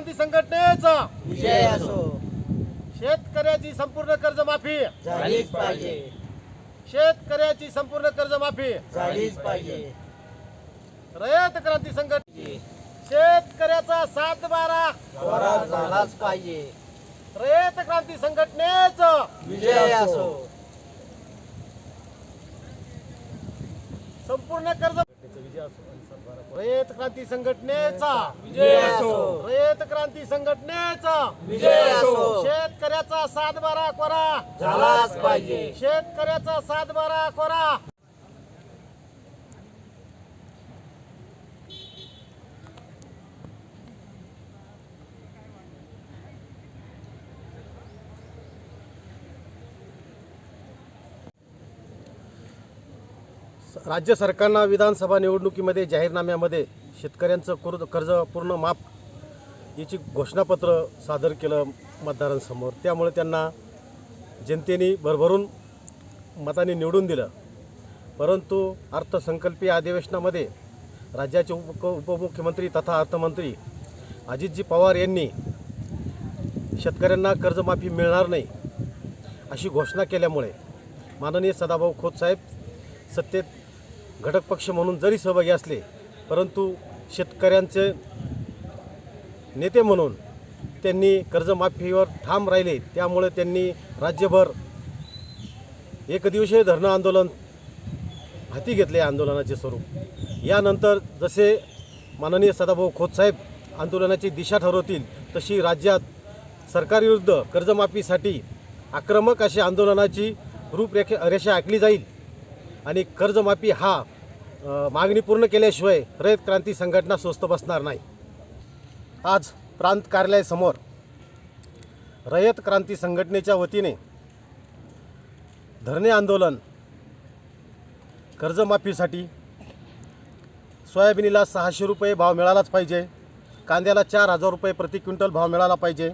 क्रांती संघटनेचा विजय असो. शेतकऱ्याची संपूर्ण कर्जमाफी झालीच पाहिजे. शेतकऱ्याची संपूर्ण कर्जमाफी झालीच पाहिजे. रयत क्रांती संघटना शेतकऱ्याचा 7/12 कोरा झालाच पाहिजे. रयत क्रांती संघटनेचा विजय असो. संपूर्ण कर्ज रयत क्रांती संघटनेचा विजय असो. रयत क्रांती संघटनेचा विजय असो. शेतकऱ्याचा 7/12 कोरा झालाच पाहिजे. शेतकऱ्याचा 7/12 कोरा. राज्य सरकारनं विधानसभा निवडणुकीमध्ये जाहीरनाम्यामध्ये शेतकऱ्यांचं कर्ज पूर्ण माफ याची घोषणापत्र सादर केलं मतदारांसमोर. त्यामुळे त्यांना जनतेने भरभरून मताने निवडून दिलं. परंतु अर्थसंकल्पीय अधिवेशनामध्ये राज्याचे उपमुख्यमंत्री तथा अर्थमंत्री अजितजी पवार यांनी शेतकऱ्यांना कर्जमाफी मिळणार नाही अशी घोषणा केल्यामुळे माननीय सदाभाऊ खोत साहेब सत्तेत घटक पक्ष म्हणून जरी सहभागी असले परंतु शेतकऱ्यांचे नेते म्हणून त्यांनी कर्जमाफीवर ठाम राहिले. त्यामुळे त्यांनी राज्यभर एकदिवसीय धरणं आंदोलन हाती घेतले. आंदोलनाचे स्वरूप यानंतर जसे माननीय सदाभाऊ खोत साहेब आंदोलनाची दिशा ठरवतील तशी राज्यात सरकारविरुद्ध कर्जमाफीसाठी आक्रमक अशी आंदोलनाची रेषा आखली जाईल आणि कर्जमाफी हा मागणी पूर्ण केल्याशिवाय रयत क्रांती संघटना स्वस्थ बसणार नाही. आज प्रांत कार्यालयासमोर रयत क्रांती संघटनेच्या वतीने धरणे आंदोलन कर्जमाफीसाठी सोयाबीनला 600 रुपये भाव मिळालाच पाहिजे. कांद्याला 4000 रुपये प्रति क्विंटल भाव मिळाला पाहिजे.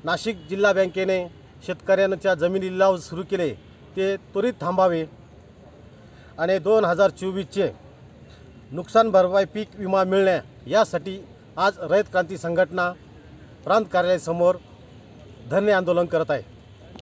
नाशिक जिल्हा बँकेने शेतकऱ्यांच्या जमिनी लिलाव सुरू केले ते त्वरित थांबावे आणि 2024चे नुकसान भरपाई पीक विमा मिळणे यासाठी आज रयत क्रांती संघटना प्रांत कार्यालयासमोर धरणे आंदोलन करत आहे.